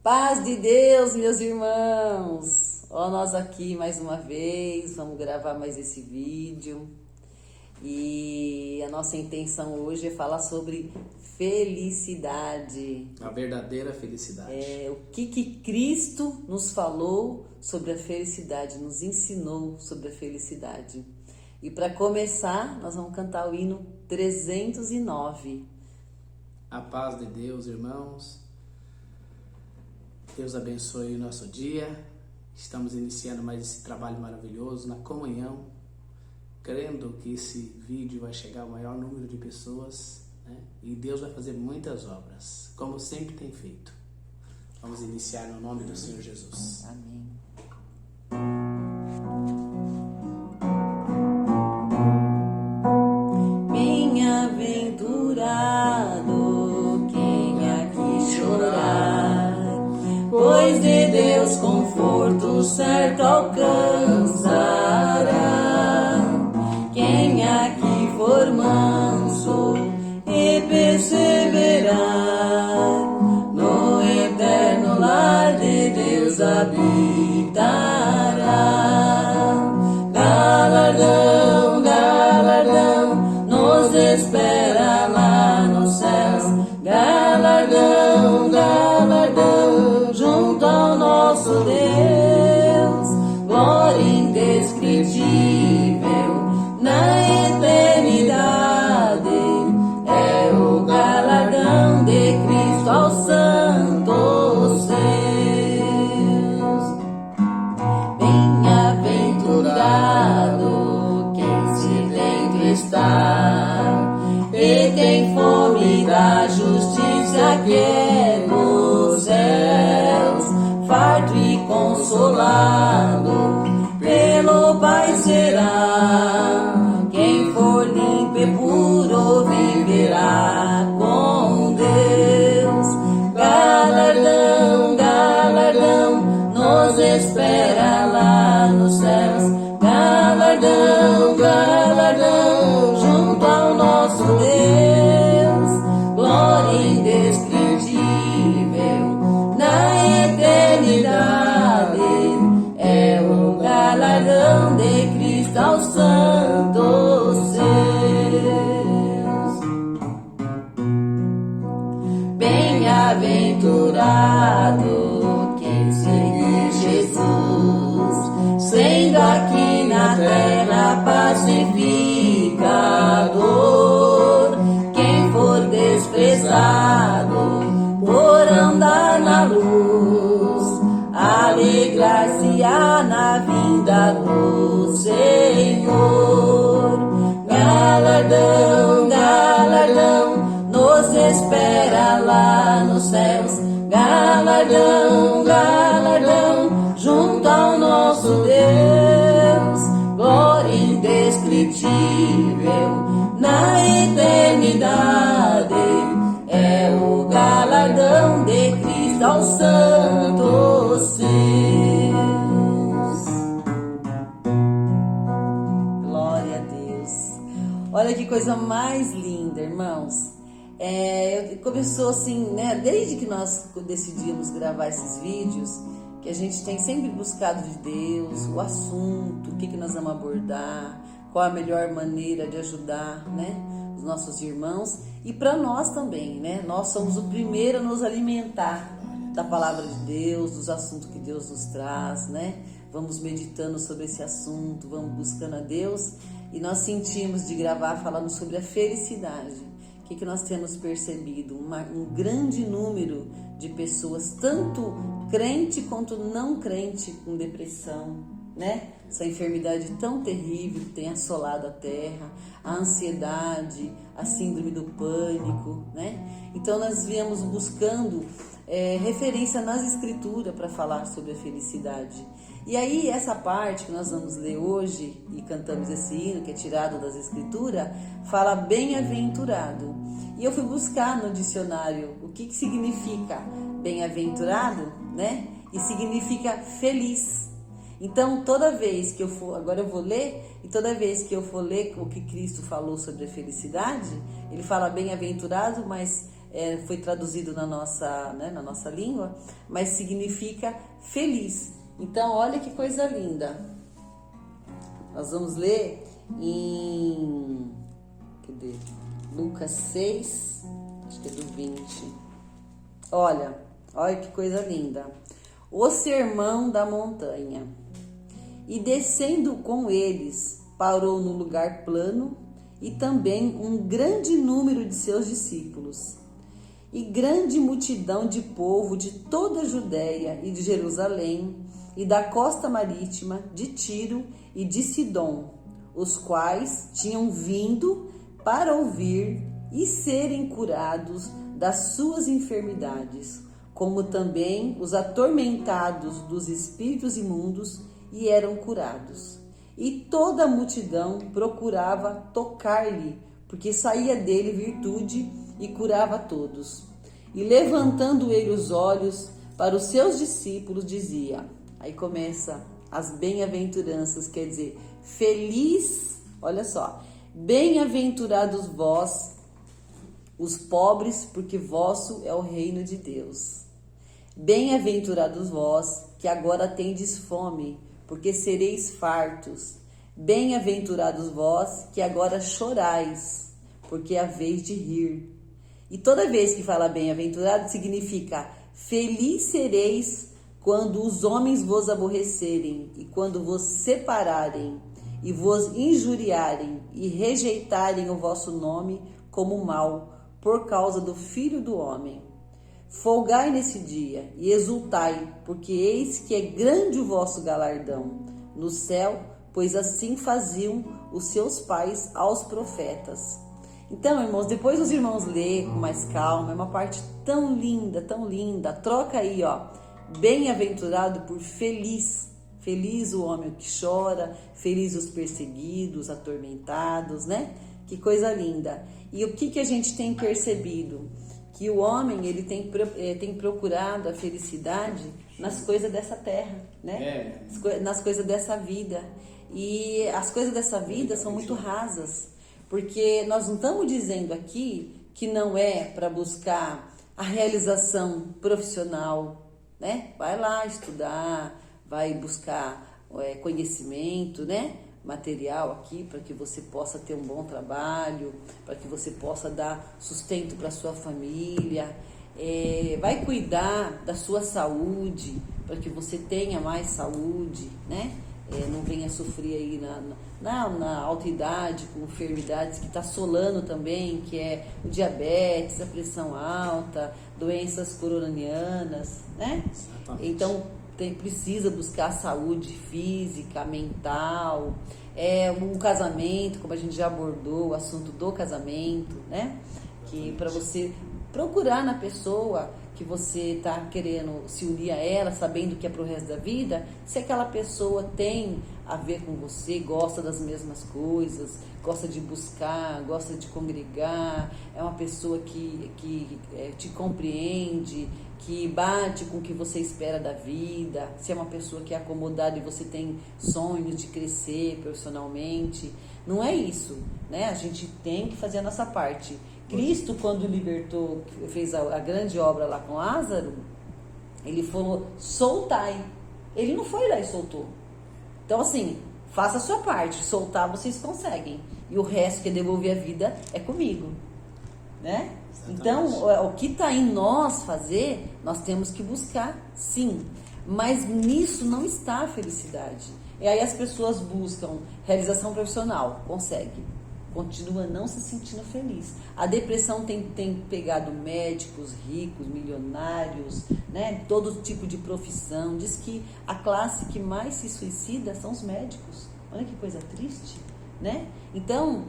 Paz de Deus, meus irmãos! Ó, nós aqui mais uma vez, vamos gravar mais esse vídeo. E a nossa intenção hoje é falar sobre felicidade. A verdadeira felicidade. O que Cristo nos falou sobre a felicidade, nos ensinou sobre a felicidade. E para começar, nós vamos cantar o hino 309. A paz de Deus, irmãos. Deus abençoe o nosso dia. Estamos iniciando mais esse trabalho maravilhoso na comunhão, crendo que esse vídeo vai chegar ao maior número de pessoas, né? E Deus vai fazer muitas obras, como sempre tem feito. Vamos iniciar no nome do Senhor Jesus. Amém. Bem-aventurado quem aqui chorar, pois de Deus conforto certo alcançará. Quem aqui for manso e perseverar, no eterno lar de Deus habitará. Galardão, galardão, nos espera lá nos céus. Galardão, galardão, junto ao nosso Deus. Glória indescritível na eternidade, é o galardão de Cristo aos santos seus. Bem-aventurado quem se dentro está, e tem fome da justiça que é dos céus, farto e consolado pelo Pai será. Quem for limpo e puro viverá com Deus. Galardão, galardão, nos espera lá nos céus. Galardão, galardão, junto ao nosso Deus. Glória indescritível na eternidade, é o galardão de Cristo aos santos seus. Bem-aventurado quem segue Jesus, sendo aqui na terra pacificador. Quem for desprezado por andar na luz, alegrar-se-á na vinda do Senhor. Galardão, galardão, nos espera lá nos céus. Galardão, galardão, junto ao nosso Deus. Glória indescritível na eternidade, é o galardão de Cristo aos santos seus. Glória a Deus. Olha que coisa mais linda, irmãos. Começou assim, né? Desde que nós decidimos gravar esses vídeos, que a gente tem sempre buscado de Deus o assunto, o que nós vamos abordar, qual a melhor maneira de ajudar, né, os nossos irmãos e para nós também, né? Nós somos o primeiro a nos alimentar da palavra de Deus, dos assuntos que Deus nos traz, né? Vamos meditando sobre esse assunto, vamos buscando a Deus e nós sentimos de gravar falando sobre a felicidade. O que nós temos percebido? Um grande número de pessoas, tanto crente quanto não crente, com depressão, né? Essa enfermidade tão terrível que tem assolado a terra, a ansiedade, a síndrome do pânico, né? Então nós viemos buscando referência nas escrituras para falar sobre a felicidade. E aí essa parte que nós vamos ler hoje e cantamos esse hino que é tirado das escrituras, fala bem-aventurado. E eu fui buscar no dicionário o que significa bem-aventurado, né? E significa feliz. Então, toda vez que eu for, agora eu vou ler, e toda vez que eu for ler o que Cristo falou sobre a felicidade, ele fala bem-aventurado, mas foi traduzido na nossa, né, na nossa língua, mas significa feliz. Então, olha que coisa linda. Nós vamos ler em Lucas 6, acho que é do 20. Olha que coisa linda. O sermão da montanha. E descendo com eles, parou no lugar plano, e também um grande número de seus discípulos. E grande multidão de povo de toda a Judéia e de Jerusalém, e da costa marítima, de Tiro e de Sidom, os quais tinham vindo para ouvir e serem curados das suas enfermidades, como também os atormentados dos espíritos imundos, e eram curados. E toda a multidão procurava tocar-lhe, porque saía dele virtude e curava todos. E levantando ele os olhos para os seus discípulos, dizia, aí começa as bem-aventuranças, quer dizer, feliz, olha só, bem-aventurados vós, os pobres, porque vosso é o reino de Deus. Bem-aventurados vós, que agora tendes fome, porque sereis fartos. Bem-aventurados vós, que agora chorais, porque é a vez de rir. E toda vez que fala bem-aventurado, significa feliz sereis quando os homens vos aborrecerem, e quando vos separarem, e vos injuriarem, e rejeitarem o vosso nome como mal, por causa do Filho do Homem. Folgai nesse dia e exultai, porque eis que é grande o vosso galardão no céu, pois assim faziam os seus pais aos profetas. Então, irmãos, depois os irmãos lê com mais calma, é uma parte tão linda, tão linda. Troca aí, ó, bem-aventurado por feliz. Feliz o homem que chora, feliz os perseguidos, atormentados, né? Que coisa linda. E o que a gente tem percebido? Que o homem, ele tem procurado a felicidade nas coisas dessa terra, né? Nas coisas dessa vida. E as coisas dessa vida são muito rasas, porque nós não estamos dizendo aqui que não é para buscar a realização profissional, né? Vai lá estudar, vai buscar conhecimento, né? Material aqui para que você possa ter um bom trabalho, para que você possa dar sustento para sua família, vai cuidar da sua saúde para que você tenha mais saúde, né? Não venha sofrer aí na alta idade com enfermidades que está assolando também, que é o diabetes, a pressão alta, doenças coronarianas, né? Exatamente. Então precisa buscar saúde física, mental, um casamento, como a gente já abordou, o assunto do casamento, né? Que para você procurar na pessoa que você está querendo se unir a ela, sabendo que é para o resto da vida, se aquela pessoa tem a ver com você, gosta das mesmas coisas, gosta de buscar, gosta de congregar, é uma pessoa que te compreende, que bate com o que você espera da vida, se é uma pessoa que é acomodada e você tem sonhos de crescer profissionalmente. Não é isso, né? A gente tem que fazer a nossa parte. Cristo, quando libertou, fez a grande obra lá com Lázaro, ele falou, soltai. Ele não foi lá e soltou. Então, assim, faça a sua parte. Soltar, vocês conseguem. E o resto, que é devolver a vida, é comigo. Né? Então, o que está em nós fazer, nós temos que buscar, sim. Mas nisso não está a felicidade. E aí as pessoas buscam realização profissional, consegue. Continua não se sentindo feliz. A depressão tem pegado médicos, ricos, milionários, né? Todo tipo de profissão. Diz que a classe que mais se suicida são os médicos. Olha que coisa triste, né? Então,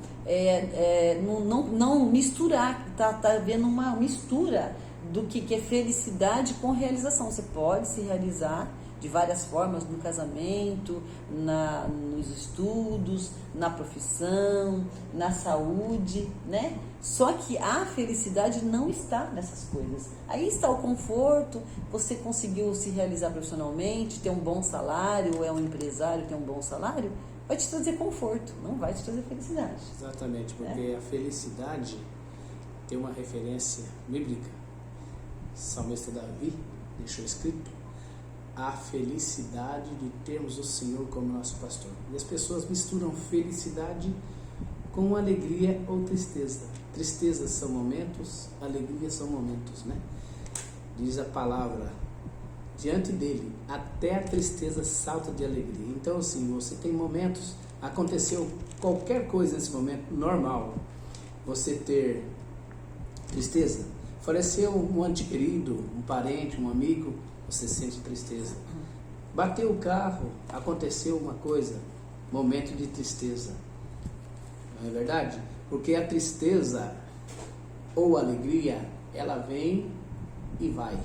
não misturar, tá havendo uma mistura do que é felicidade com realização. Você pode se realizar de várias formas, no casamento, nos estudos, na profissão, na saúde, né? Só que a felicidade não está nessas coisas. Aí está o conforto, você conseguiu se realizar profissionalmente, ter um bom salário, ou é um empresário, tem um bom salário, vai te trazer conforto, não vai te trazer felicidade. Exatamente, porque a felicidade, tem uma referência bíblica. Salmista Davi deixou escrito a felicidade de termos o Senhor como nosso pastor. E as pessoas misturam felicidade com alegria ou tristeza. Tristeza são momentos, alegria são momentos, né? Diz a palavra, diante dele, até a tristeza salta de alegria. Então, assim, você tem momentos, aconteceu qualquer coisa nesse momento, normal, você ter tristeza. Faleceu um ente querido, um parente, um amigo, você sente tristeza. Bateu o carro, aconteceu uma coisa, momento de tristeza. Não é verdade? Porque a tristeza ou a alegria, ela vem e vai.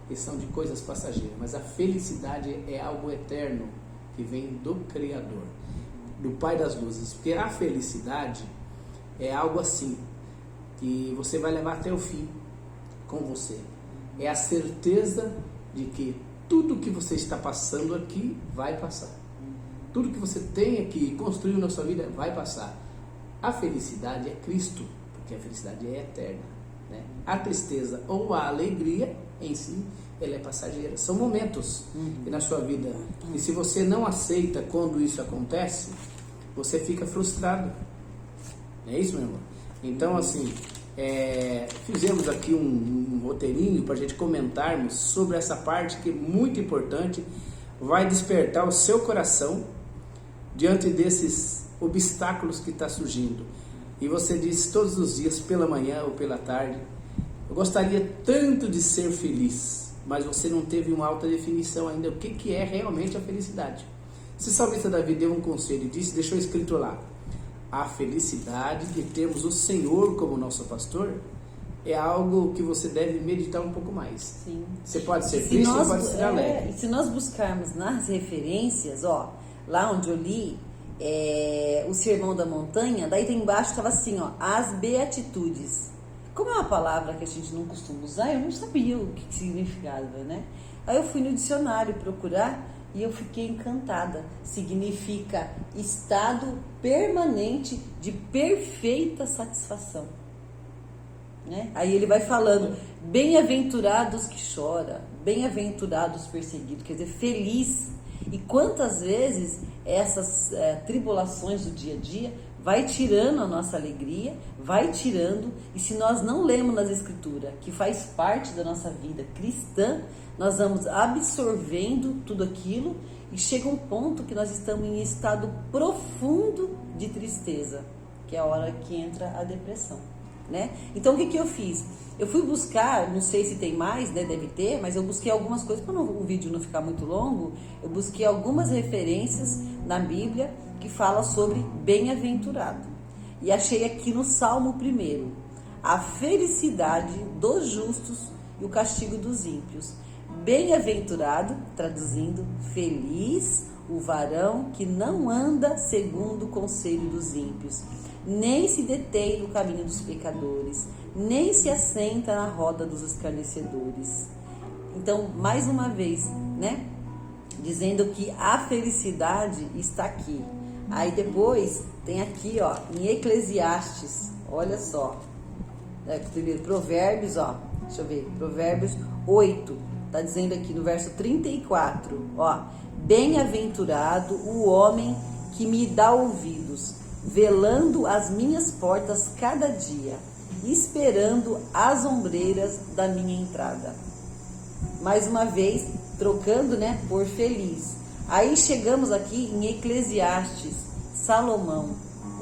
E são de coisas passageiras. Mas a felicidade é algo eterno que vem do Criador, do Pai das Luzes. Porque a felicidade é algo assim, que você vai levar até o fim com você. É a certeza de que tudo que você está passando aqui vai passar. Tudo que você tem aqui construiu na sua vida vai passar. A felicidade é Cristo, porque a felicidade é eterna, né? A tristeza ou a alegria em si, ela é passageira. São momentos na sua vida. E se você não aceita quando isso acontece, você fica frustrado. É isso, meu irmão? Então, assim, fizemos aqui um roteirinho para a gente comentarmos sobre essa parte que é muito importante, vai despertar o seu coração diante desses obstáculos que está surgindo. E você diz todos os dias, pela manhã ou pela tarde, eu gostaria tanto de ser feliz, mas você não teve uma alta definição ainda, o que é realmente a felicidade. Se o salmista Davi deu um conselho e disse, deixou escrito lá, a felicidade de termos o Senhor como nosso pastor, é algo que você deve meditar um pouco mais. Sim. Você pode ser triste ou pode ser alegre. Se nós buscarmos nas referências, lá onde eu li, o Sermão da Montanha, daí tem embaixo estava assim, as beatitudes. Como é uma palavra que a gente não costuma usar, eu não sabia o que significava, né? Aí eu fui no dicionário procurar e eu fiquei encantada. Significa estado permanente de perfeita satisfação, né? Aí ele vai falando, bem-aventurados que choram, bem-aventurados perseguidos, quer dizer, feliz. E quantas vezes essas tribulações do dia a dia vai tirando a nossa alegria, vai tirando, e se nós não lemos nas Escrituras, que faz parte da nossa vida cristã, nós vamos absorvendo tudo aquilo e chega um ponto que nós estamos em estado profundo de tristeza, que é a hora que entra a depressão, né? Então o que eu fiz? Eu fui buscar, não sei se tem mais, né? Deve ter, mas eu busquei algumas coisas, para o vídeo não ficar muito longo, eu busquei algumas referências na Bíblia que fala sobre bem-aventurado. E achei aqui no Salmo 1, a felicidade dos justos e o castigo dos ímpios. Bem-aventurado, traduzindo, feliz o varão que não anda segundo o conselho dos ímpios, nem se detém no caminho dos pecadores, nem se assenta na roda dos escarnecedores. Então, mais uma vez, né? Dizendo que a felicidade está aqui. Aí depois tem aqui, em Eclesiastes, olha só. Primeiro, Provérbios, deixa eu ver, Provérbios 8, tá dizendo aqui no verso 34, bem-aventurado o homem que me dá ouvidos, velando as minhas portas cada dia, esperando as ombreiras da minha entrada. Mais uma vez, trocando, né, por feliz. Aí chegamos aqui em Eclesiastes, Salomão,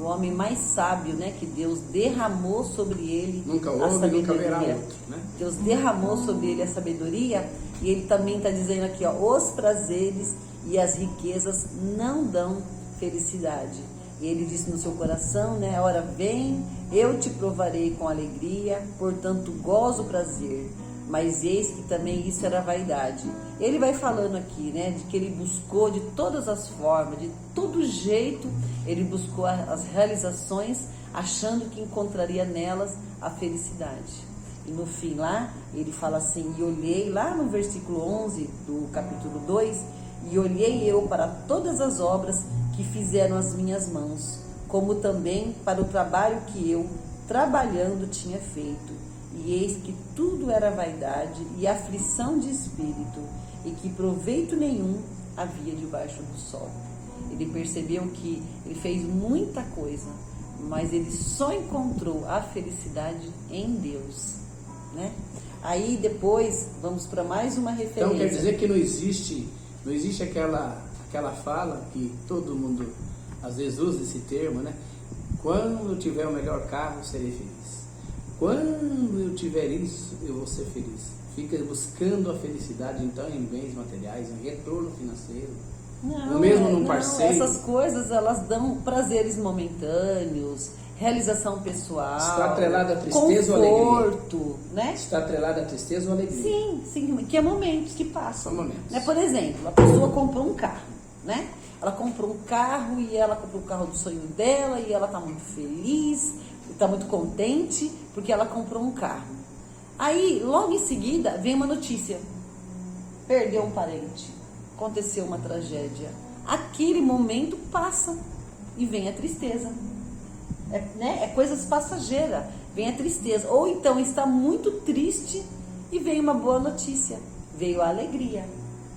o homem mais sábio, né, que Deus derramou sobre ele a sabedoria. Nunca haverá outro, né? Deus derramou sobre ele a sabedoria, e ele também está dizendo aqui, os prazeres e as riquezas não dão felicidade. E ele disse no seu coração, né, ora vem, eu te provarei com alegria, portanto gozo o prazer. Mas eis que também isso era vaidade. Ele vai falando aqui, né, de que ele buscou de todas as formas, de todo jeito, ele buscou as realizações, achando que encontraria nelas a felicidade. E no fim lá, ele fala assim, e olhei, lá no versículo 11 do capítulo 2, e olhei eu para todas as obras que fizeram as minhas mãos, como também para o trabalho que eu trabalhando tinha feito, e eis que tudo era vaidade e aflição de espírito, e que proveito nenhum havia debaixo do sol. Ele percebeu que ele fez muita coisa, mas ele só encontrou a felicidade em Deus, né? Aí depois vamos para mais uma referência. Então quer dizer que não existe aquela fala que todo mundo às vezes usa esse termo, né? Quando eu tiver o melhor carro, serei feliz. Quando eu tiver isso, eu vou ser feliz. Fica buscando a felicidade então em bens materiais, em retorno financeiro. Não, mesmo num parceiro. Essas coisas, elas dão prazeres momentâneos, realização pessoal, está atrelada à tristeza ou alegria? Né? Está atrelada à tristeza ou alegria? Sim, que é momentos que passam. São momentos. Né? Por exemplo, a pessoa comprou um carro, né? Ela comprou um carro e ela comprou o carro do sonho dela e ela está muito feliz, está muito contente porque ela comprou um carro. Aí, logo em seguida, vem uma notícia. Perdeu um parente. Aconteceu uma tragédia. Aquele momento passa e vem a tristeza. É coisas passageiras. Vem a tristeza. Ou então está muito triste e veio uma boa notícia. Veio a alegria.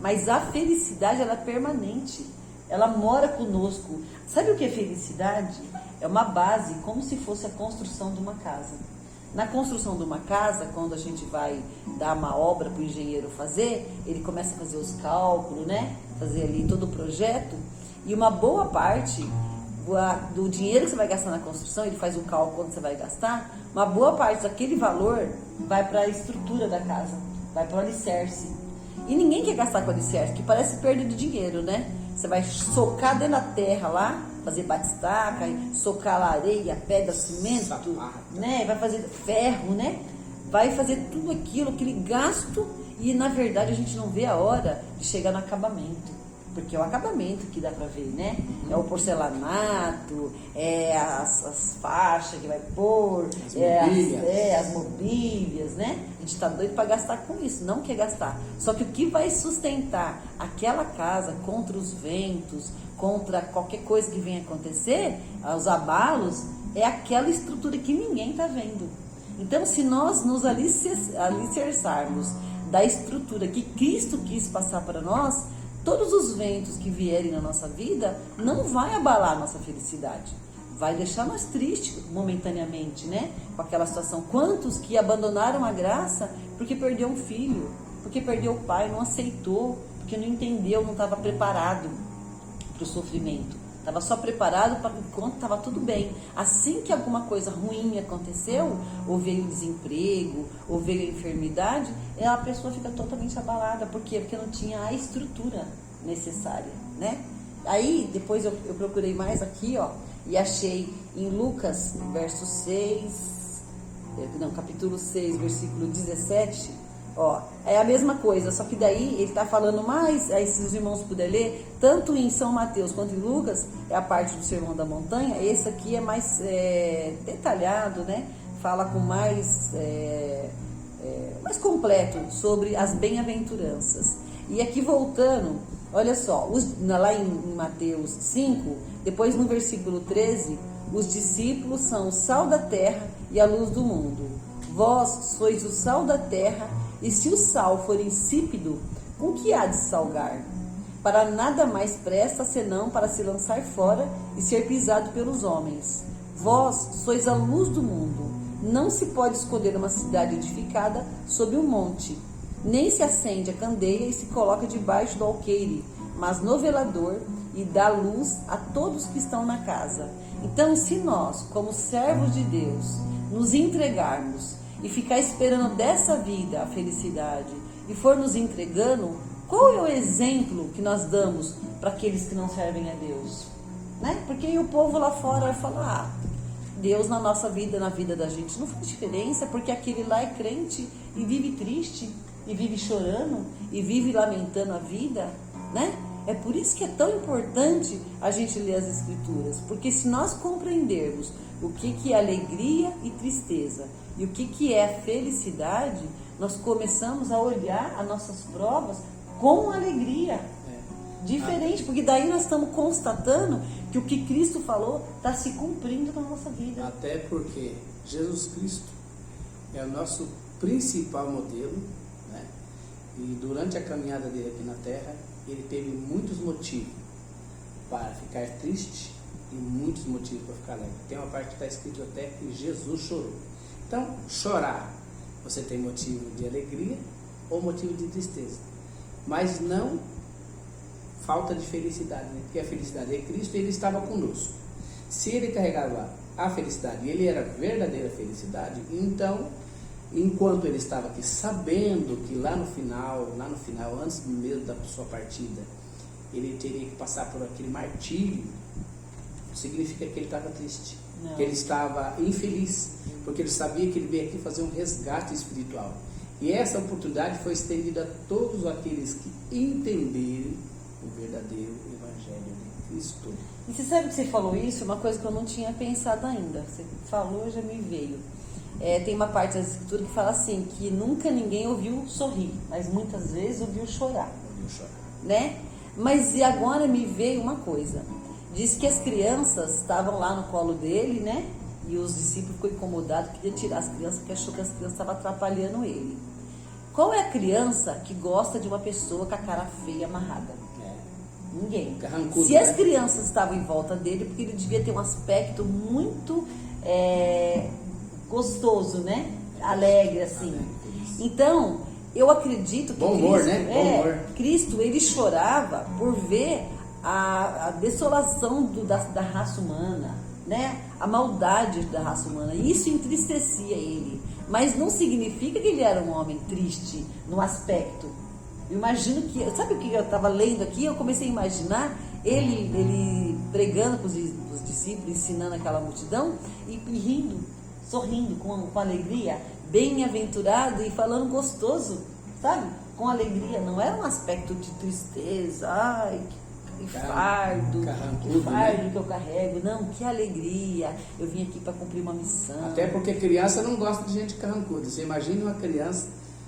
Mas a felicidade, ela é permanente. Ela mora conosco. Sabe o que é felicidade? É uma base, como se fosse a construção de uma casa. Na construção de uma casa, quando a gente vai dar uma obra para o engenheiro fazer, ele começa a fazer os cálculos, né? Fazer ali todo o projeto. E uma boa parte do dinheiro que você vai gastar na construção, ele faz o cálculo quando você vai gastar, uma boa parte daquele valor vai para a estrutura da casa, vai para o alicerce. E ninguém quer gastar com alicerce, que parece perda de dinheiro, né? Você vai socar dentro da terra lá, fazer batistaca, socar lá areia, pedra, cimento, né? Vai fazer ferro, né? Vai fazer tudo aquilo, aquele gasto, e na verdade a gente não vê a hora de chegar no acabamento. Porque é o acabamento que dá pra ver, né? É o porcelanato, é as faixas que vai pôr, as mobílias, né? A gente tá doido pra gastar com isso, não quer gastar. Só que o que vai sustentar aquela casa contra os ventos, contra qualquer coisa que venha acontecer, os abalos, é aquela estrutura que ninguém tá vendo. Então, se nós nos alicerçarmos da estrutura que Cristo quis passar para nós, todos os ventos que vierem na nossa vida não vai abalar a nossa felicidade. Vai deixar nós tristes momentaneamente, né? Com aquela situação. Quantos que abandonaram a graça porque perdeu um filho, porque perdeu o pai, não aceitou, porque não entendeu, não estava preparado para o sofrimento. Estava só preparado para quando estava tudo bem. Assim que alguma coisa ruim aconteceu, ou veio o desemprego, ou veio a enfermidade, a pessoa fica totalmente abalada. Por quê? Porque não tinha a estrutura necessária, né? Aí, depois eu procurei mais aqui, ó, e achei em Lucas, capítulo 6, versículo 17, ó, é a mesma coisa, só que daí ele está falando mais, aí se os irmãos puderem ler, tanto em São Mateus quanto em Lucas, é a parte do Sermão da Montanha, esse aqui é mais detalhado, né? Fala com mais completo sobre as bem-aventuranças. E aqui voltando, olha só, lá em Mateus 5, depois no versículo 13, os discípulos são o sal da terra e a luz do mundo. Vós sois o sal da terra, e se o sal for insípido, com que há de salgar? Para nada mais presta, senão para se lançar fora e ser pisado pelos homens. Vós sois a luz do mundo. Não se pode esconder uma cidade edificada sob um monte, nem se acende a candeia e se coloca debaixo do alqueire, mas no velador, e dá luz a todos que estão na casa. Então, se nós, como servos de Deus, nos entregarmos e ficar esperando dessa vida a felicidade e for nos entregando, qual é o exemplo que nós damos para aqueles que não servem a Deus? Né? Porque aí o povo lá fora vai falar, Deus na nossa vida, na vida da gente, não faz diferença, porque aquele lá é crente e vive triste, e vive chorando, e vive lamentando a vida, né? É por isso que é tão importante a gente ler as Escrituras, porque se nós compreendermos o que é alegria e tristeza, e o que é a felicidade, nós começamos a olhar as nossas provas com alegria. Diferente, porque daí nós estamos constatando que o que Cristo falou está se cumprindo na nossa vida. Até porque Jesus Cristo é o nosso principal modelo, né? E durante a caminhada dele aqui na terra, ele teve muitos motivos para ficar triste e muitos motivos para ficar alegre. Tem uma parte que está escrito até que Jesus chorou. Então, chorar, você tem motivo de alegria ou motivo de tristeza, mas não falta de felicidade, né? Porque a felicidade é Cristo e ele estava conosco. Se ele carregava a felicidade e ele era a verdadeira felicidade, então, enquanto ele estava aqui, sabendo que lá no final, antes mesmo da sua partida, ele teria que passar por aquele martírio, significa que ele estava triste, Não. que ele estava infeliz, porque ele sabia que ele veio aqui fazer um resgate espiritual. E essa oportunidade foi estendida a todos aqueles que entenderem o verdadeiro Evangelho de Cristo. E você sabe que você falou isso? Uma coisa que eu não tinha pensado ainda. Você falou, já me veio. Tem uma parte da escritura que fala assim, que nunca ninguém ouviu sorrir, mas muitas vezes ouviu chorar. Né? Mas e agora me veio uma coisa. Diz que as crianças estavam lá no colo dele, né? E os discípulos ficou incomodados, queria tirar as crianças, porque achou que as crianças estavam atrapalhando ele. Qual é a criança que gosta de uma pessoa com a cara feia amarrada? Ninguém. Carrancudo, se as crianças estavam em volta dele, porque ele devia ter um aspecto muito gostoso, né? Alegre, assim. Então, eu acredito que bom humor, Cristo, né? Bom humor. Cristo, ele chorava por ver a desolação da raça humana, né? A maldade da raça humana. Isso entristecia ele. Mas não significa que ele era um homem triste no aspecto. Eu imagino que... Sabe o que eu estava lendo aqui? Eu comecei a imaginar ele pregando para os discípulos, ensinando aquela multidão e rindo, sorrindo, com alegria, bem-aventurado e falando gostoso, sabe? Com alegria. Não era um aspecto de tristeza. Ai, que fardo, né? Que eu carrego. Não, que alegria. Eu vim aqui para cumprir uma missão. Até porque criança não gosta de gente carrancuda. Você imagina uma criança,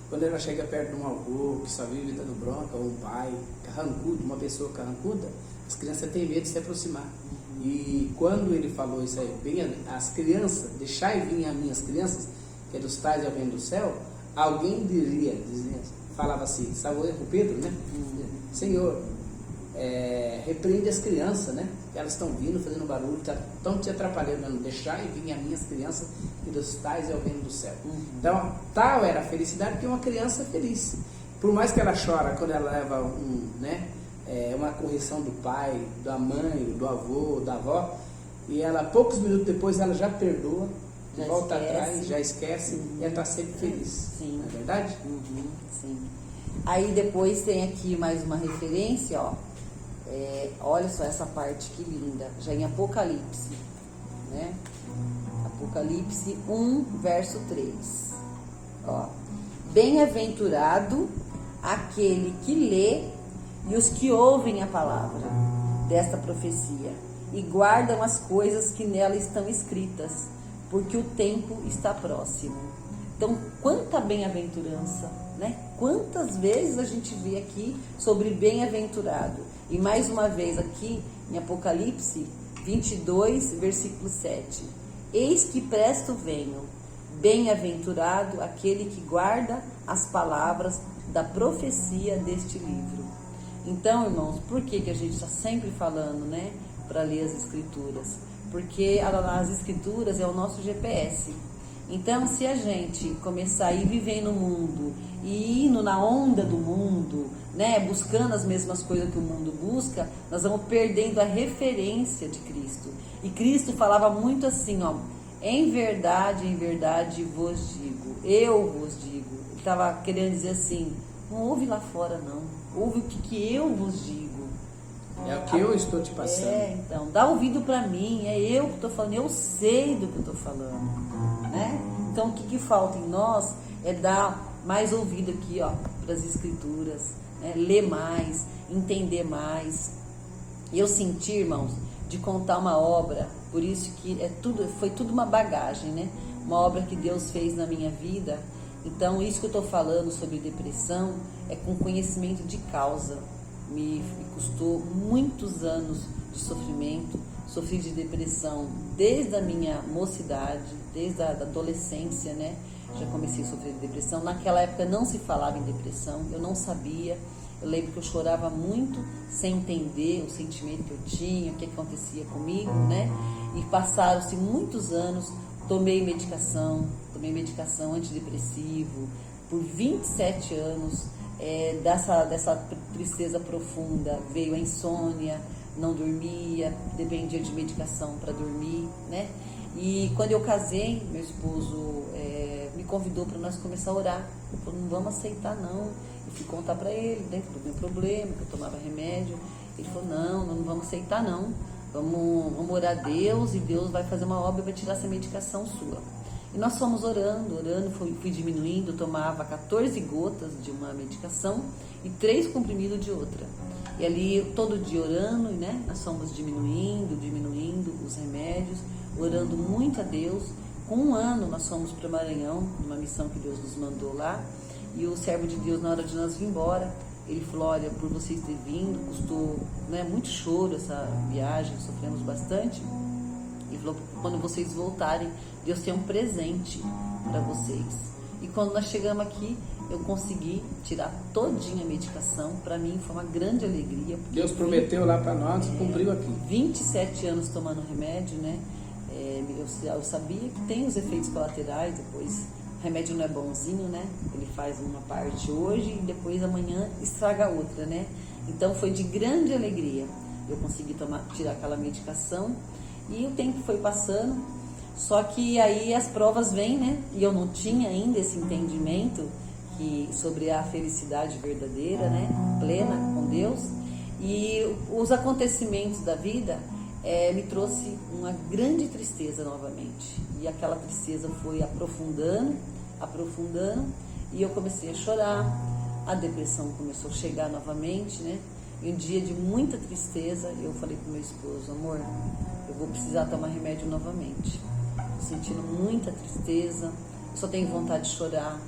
quando ela chega perto de um avô que só vive dando bronca, ou um pai carrancudo, uma pessoa carrancuda, as crianças têm medo de se aproximar. E quando ele falou isso aí, as crianças, deixai vir as minhas crianças, que é dos tais e ao reino do céu, alguém falava assim, salvo erro Pedro, né? Senhor, repreende as crianças, né? Elas estão vindo, fazendo barulho, estão te atrapalhando, deixai vir as minhas crianças, que dos tais e ao reino do céu. Então, tal era a felicidade que uma criança feliz. Por mais que ela chora quando ela leva uma correção do pai, da mãe, do avô, da avó, e ela, poucos minutos depois, ela já perdoa, volta atrás, já esquece, e ela está sempre feliz. Sim. Não é verdade? Sim. Aí depois tem aqui mais uma referência, ó. Olha só essa parte que linda, já em Apocalipse, né? Apocalipse 1, verso 3. Ó. Bem-aventurado aquele que lê e os que ouvem a palavra desta profecia e guardam as coisas que nela estão escritas, porque o tempo está próximo. Então, quanta bem-aventurança, né? Quantas vezes a gente vê aqui sobre bem-aventurado. E mais uma vez aqui em Apocalipse 22, versículo 7. Eis que presto venho, bem-aventurado aquele que guarda as palavras da profecia deste livro. Então, irmãos, por que a gente está sempre falando, né, para ler as escrituras? Porque as escrituras é o nosso GPS. Então, se a gente começar a ir vivendo no mundo e indo na onda do mundo, né, buscando as mesmas coisas que o mundo busca, nós vamos perdendo a referência de Cristo. E Cristo falava muito assim, ó, em verdade vos digo, eu vos digo. Ele estava querendo dizer assim, não ouve lá fora não, ouve o que eu vos digo. É o que eu estou te passando. Então, dá ouvido para mim, é eu que estou falando, eu sei do que eu estou falando, né? Então, o que falta em nós é dar mais ouvido aqui, ó, para as escrituras, né? Ler mais, entender mais. E eu senti, irmãos, de contar uma obra, por isso que foi tudo uma bagagem, né? Uma obra que Deus fez na minha vida. Então, isso que eu estou falando sobre depressão é com conhecimento de causa, me custou muitos anos de sofrimento. Sofri de depressão desde a minha mocidade, desde a adolescência, né? Já comecei a sofrer de depressão. Naquela época não se falava em depressão, eu não sabia. Eu lembro que eu chorava muito sem entender o sentimento que eu tinha, o que acontecia comigo, né? E passaram-se muitos anos, tomei medicação antidepressivo por 27 anos. Dessa tristeza profunda veio a insônia, não dormia, dependia de medicação para dormir, né? E quando eu casei, meu esposo me convidou para nós começar a orar. Eu falei, não vamos aceitar não. Eu fui contar para ele dentro do meu problema, que eu tomava remédio. Ele falou, não vamos aceitar não. Vamos orar a Deus e Deus vai fazer uma obra e vai tirar essa medicação sua. E nós fomos orando, fui diminuindo, tomava 14 gotas de uma medicação e 3 comprimidos de outra. E ali, todo dia orando, né? Nós fomos diminuindo os remédios, orando muito a Deus. Com 1 ano, nós fomos para Maranhão, numa missão que Deus nos mandou lá. E o servo de Deus, na hora de nós vir embora, ele falou, olha, por vocês terem vindo, custou, né, muito choro essa viagem, sofremos bastante. Ele falou, quando vocês voltarem, Deus tem um presente para vocês. E quando nós chegamos aqui, eu consegui tirar todinha a medicação. Para mim foi uma grande alegria. Deus prometeu lá para nós, cumpriu aqui. 27 anos tomando remédio, né? Eu sabia que tem os efeitos colaterais, depois o remédio não é bonzinho, né? Ele faz uma parte hoje e depois amanhã estraga a outra, né? Então foi de grande alegria. Eu consegui tirar aquela medicação e o tempo foi passando. Só que aí as provas vêm, né? E eu não tinha ainda esse entendimento sobre a felicidade verdadeira, né? Plena com Deus. E os acontecimentos da vida me trouxe uma grande tristeza novamente. E aquela tristeza foi aprofundando, e eu comecei a chorar. A depressão começou a chegar novamente, né? E um dia de muita tristeza, eu falei pro meu esposo, amor, eu vou precisar tomar remédio novamente. Tô sentindo muita tristeza, só tenho vontade de chorar,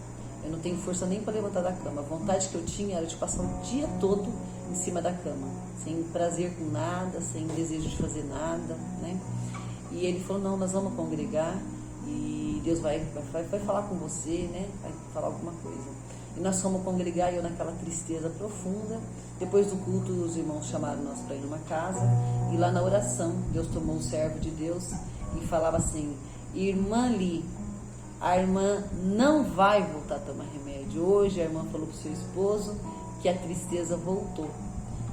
eu não tenho força nem para levantar da cama. A vontade que eu tinha era de passar o dia todo em cima da cama, sem prazer com nada, sem desejo de fazer nada, né? E ele falou, não, nós vamos congregar e Deus vai falar com você, né? Vai falar alguma coisa. E nós fomos congregar e eu naquela tristeza profunda. Depois do culto, os irmãos chamaram nós para ir numa casa. E lá na oração, Deus tomou um servo de Deus e falava assim, irmã Li, a irmã não vai voltar a tomar remédio. Hoje a irmã falou para o seu esposo que a tristeza voltou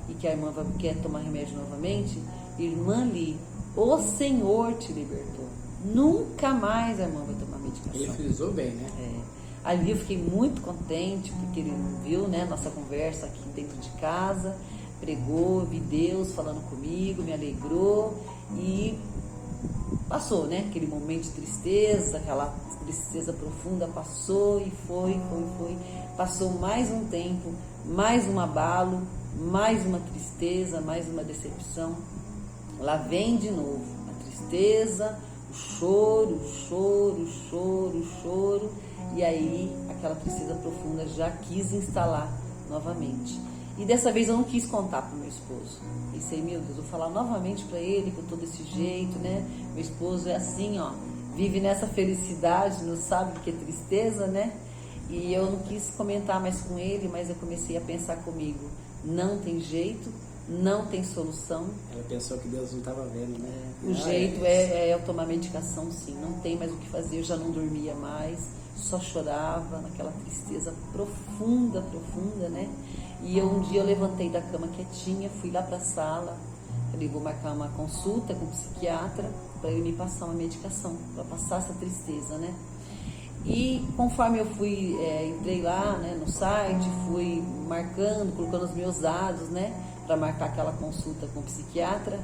e que a irmã quer tomar remédio novamente. Irmã Li, o Senhor te libertou. Nunca mais a irmã vai tomar medicação. Ele frisou bem, né? Ali eu fiquei muito contente, porque ele viu, né, nossa conversa aqui dentro de casa, pregou, vi Deus falando comigo, me alegrou e passou, né, aquele momento de tristeza, aquela tristeza profunda passou e foi. Passou mais um tempo, mais um abalo, mais uma tristeza, mais uma decepção. Lá vem de novo a tristeza, o choro. E aí, aquela tristeza profunda já quis instalar novamente. E dessa vez eu não quis contar para o meu esposo. Pensei, meu Deus, vou falar novamente para ele que eu tô desse jeito, né? Meu esposo é assim, ó, vive nessa felicidade, não sabe o que é tristeza, né? E eu não quis comentar mais com ele, mas eu comecei a pensar comigo, não tem jeito, não tem solução. Ela pensou que Deus não estava vendo, né? O jeito é eu tomar medicação, sim, não tem mais o que fazer, eu já não dormia mais, só chorava naquela tristeza profunda, né? E um dia eu levantei da cama quietinha, fui lá para a sala, falei, vou marcar uma consulta com o psiquiatra para ele me passar uma medicação, para passar essa tristeza, né? E conforme eu fui, entrei lá, né, no site, fui marcando, colocando os meus dados, né, para marcar aquela consulta com o psiquiatra,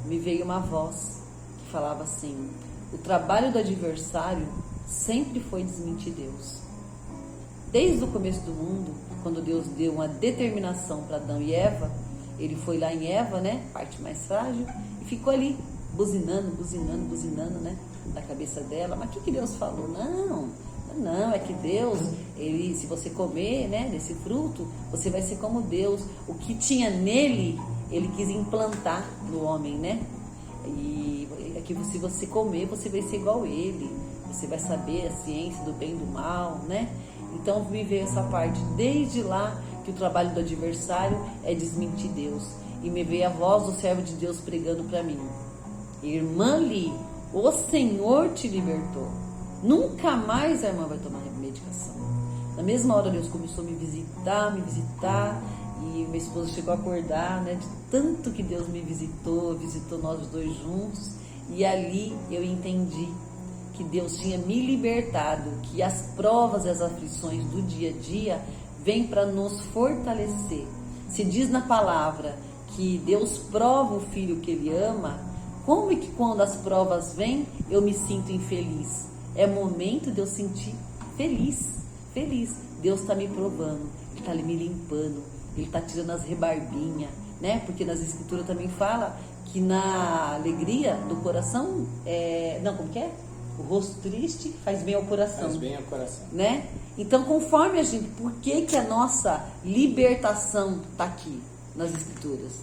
me veio uma voz que falava assim, o trabalho do adversário sempre foi desmentir Deus. Desde o começo do mundo, quando Deus deu uma determinação para Adão e Eva, ele foi lá em Eva, né, parte mais frágil, e ficou ali, buzinando, né, na cabeça dela. Mas o que Deus falou? Não Não, é que Deus, se você comer, né, desse fruto, você vai ser como Deus. O que tinha nele, ele quis implantar no homem, né? E é que se você comer, você vai ser igual a ele. Você vai saber a ciência do bem e do mal, né? Então me veio essa parte desde lá, que o trabalho do adversário é desmentir Deus. E me veio a voz do servo de Deus pregando para mim: irmã Li, o Senhor te libertou. Nunca mais a irmã vai tomar medicação. Na mesma hora Deus começou a me visitar, e minha esposa chegou a acordar, né, de tanto que Deus me visitou nós dois juntos, e ali eu entendi que Deus tinha me libertado, que as provas e as aflições do dia a dia vêm para nos fortalecer. Se diz na palavra que Deus prova o filho que ele ama, como é que quando as provas vêm, eu me sinto infeliz? É momento de eu sentir feliz. Deus está me provando, Ele está me limpando, Ele está tirando as rebarbinhas, né? Porque nas escrituras também fala que na alegria do coração, como que é? O rosto triste faz bem ao coração. Faz bem ao coração. Né? Então, conforme a gente... Por que a nossa libertação está aqui nas escrituras?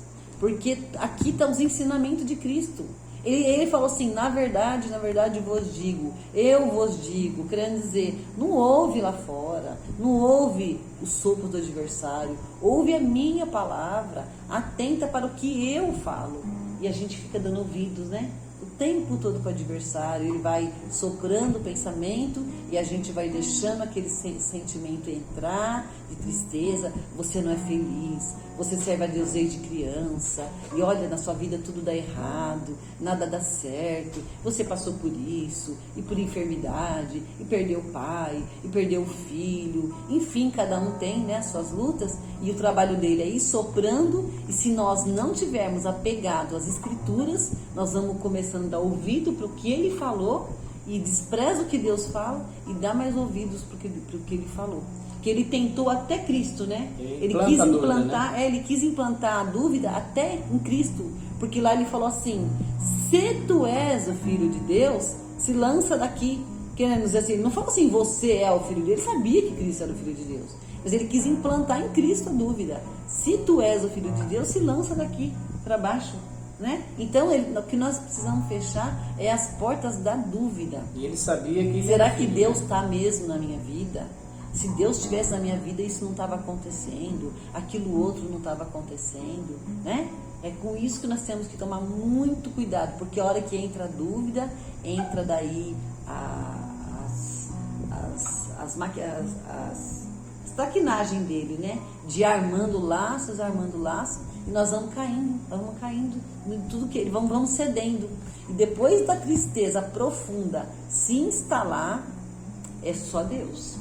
Porque aqui está os ensinamentos de Cristo. Ele falou assim: na verdade eu vos digo, querendo dizer, não ouve lá fora, não ouve o sopro do adversário, ouve a minha palavra, atenta para o que eu falo. E a gente fica dando ouvidos, né? O tempo todo para o adversário, ele vai soprando o pensamento e a gente vai deixando aquele sentimento entrar de tristeza. Você não é feliz, você serve a Deus desde criança e olha, na sua vida tudo dá errado, nada dá certo, você passou por isso e por enfermidade e perdeu o pai e perdeu o filho, enfim, cada um tem, né, as suas lutas, e o trabalho dele é ir soprando. E se nós não tivermos apegado às escrituras, nós vamos começando a dar ouvido para o que ele falou e despreza o que Deus fala e dá mais ouvidos para o que ele falou. Que ele tentou até Cristo, né? Ele quis implantar, dúvida, né? Ele quis implantar a dúvida até em Cristo, porque lá ele falou assim: se tu és o filho de Deus, se lança daqui. Querendo dizer assim, ele não falou assim, você é o filho de Deus. Ele sabia que Cristo era o filho de Deus, mas ele quis implantar em Cristo a dúvida. Se tu és o filho de Deus, se lança daqui para baixo, né? Então o que nós precisamos fechar é as portas da dúvida. E ele sabia que... Será que Deus está mesmo na minha vida? Se Deus estivesse na minha vida, isso não estava acontecendo, aquilo outro não estava acontecendo, né? É com isso que nós temos que tomar muito cuidado, porque a hora que entra a dúvida, entra daí as traquinagens dele, né? De armando laços, e nós vamos caindo em tudo que ele, vamos cedendo. E depois da tristeza profunda se instalar, é só Deus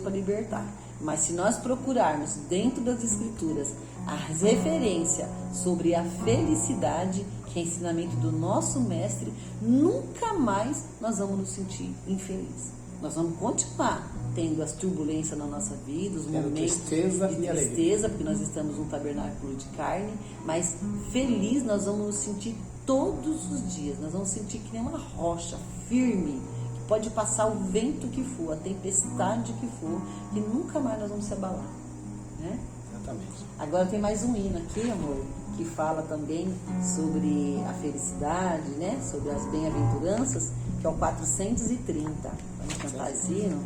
para libertar. Mas se nós procurarmos dentro das escrituras as referências sobre a felicidade, que é ensinamento do nosso mestre, nunca mais nós vamos nos sentir infelizes. Nós vamos continuar tendo as turbulências na nossa vida, os momentos de tristeza, porque nós estamos num tabernáculo de carne, mas feliz nós vamos nos sentir todos os dias. Nós vamos sentir que nem uma rocha firme, que pode passar o vento que for, a tempestade que for, que nunca mais nós vamos se abalar, né? Exatamente. Agora tem mais um hino aqui, amor, que fala também sobre a felicidade, né? Sobre as bem-aventuranças, que é o 430. Vamos cantar esse hino?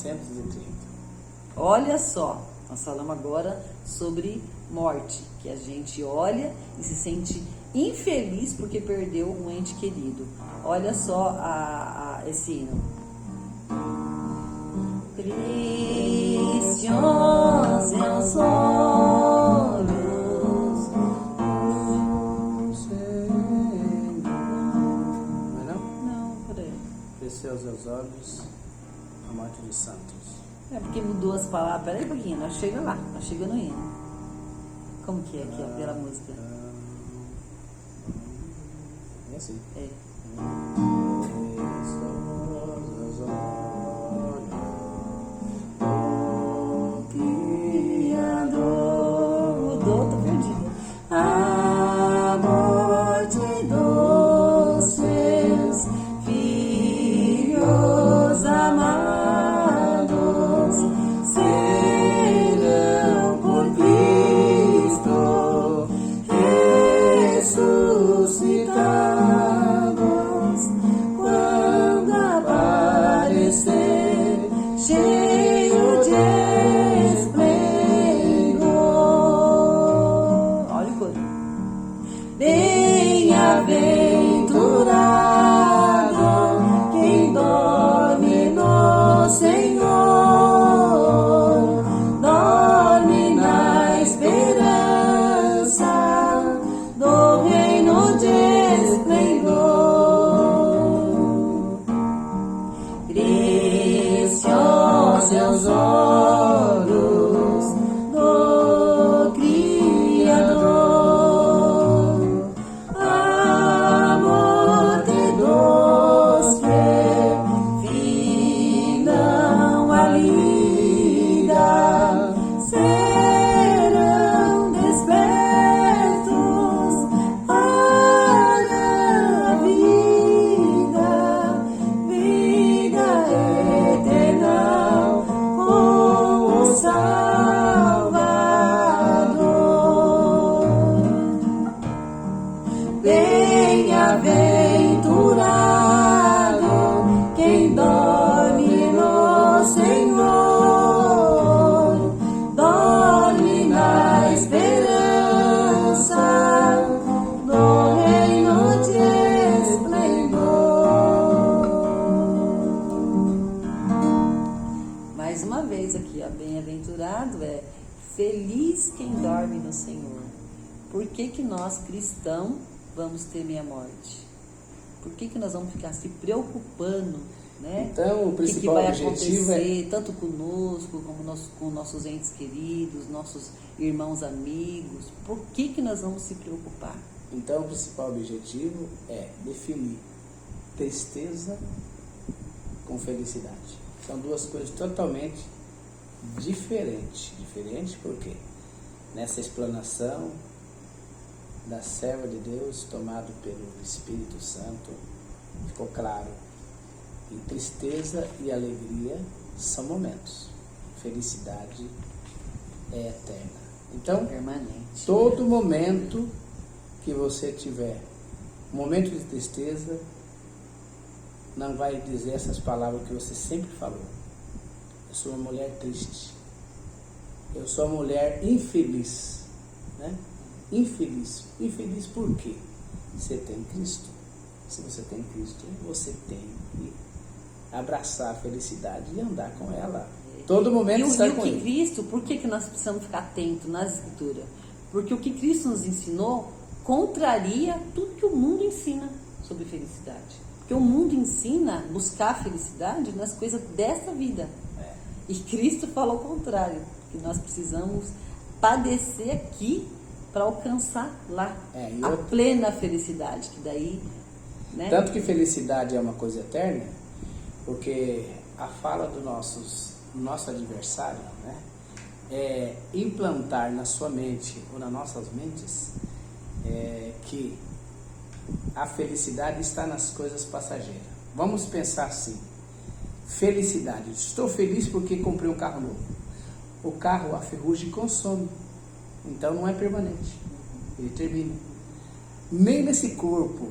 430. Olha só, nós falamos agora sobre morte, que a gente olha e se sente infeliz porque perdeu um ente querido. Olha só esse hino. Preciosos seus olhos, não, peraí. Preciosos seus olhos, a morte dos santos. É porque mudou as palavras. Peraí um pouquinho, nós chega lá, nós chega no hino. Como que é aqui, aquela música? É assim. É. A morte dos seus filhos. bem-aventurado é feliz quem dorme no Senhor. Por que nós, cristãos, vamos temer a morte? Por que nós vamos ficar se preocupando, né? Então, o principal vai objetivo acontecer, tanto conosco, como com nossos entes queridos, nossos irmãos amigos. Por que nós vamos se preocupar? Então, o principal objetivo é definir tristeza com felicidade. São duas coisas totalmente diferentes. Diferentes porque nessa explanação da serva de Deus, tomado pelo Espírito Santo, ficou claro que tristeza e alegria são momentos. Felicidade é eterna. Então, Permanente. todo momento que você tiver um momento de tristeza, não vai dizer essas palavras que você sempre falou. Eu sou uma mulher triste. Eu sou uma mulher infeliz. Né? Infeliz. Infeliz por quê? Você tem Cristo. Se você tem Cristo, você tem que abraçar a felicidade e andar com ela. Todo momento estar com ele. Cristo, por que nós precisamos ficar atentos nas Escrituras? Porque o que Cristo nos ensinou contraria tudo que o mundo ensina sobre felicidade. Porque o mundo ensina a buscar a felicidade nas coisas dessa vida. E Cristo falou o contrário, que nós precisamos padecer aqui para alcançar lá a plena felicidade, que daí... Né? Tanto que felicidade é uma coisa eterna, porque a fala do nosso adversário, né, é implantar na sua mente ou nas nossas mentes que a felicidade está nas coisas passageiras. Vamos pensar assim: felicidade, estou feliz porque comprei um carro novo. O carro, a ferrugem consome, então não é permanente, ele termina. Nem nesse corpo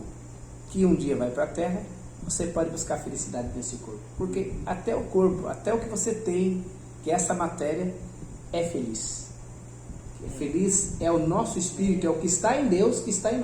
que um dia vai para a terra você pode buscar felicidade nesse corpo, porque até o corpo, até o que você tem, que é essa matéria, é feliz. Feliz é o nosso espírito, é o que está em Deus, que está em nós.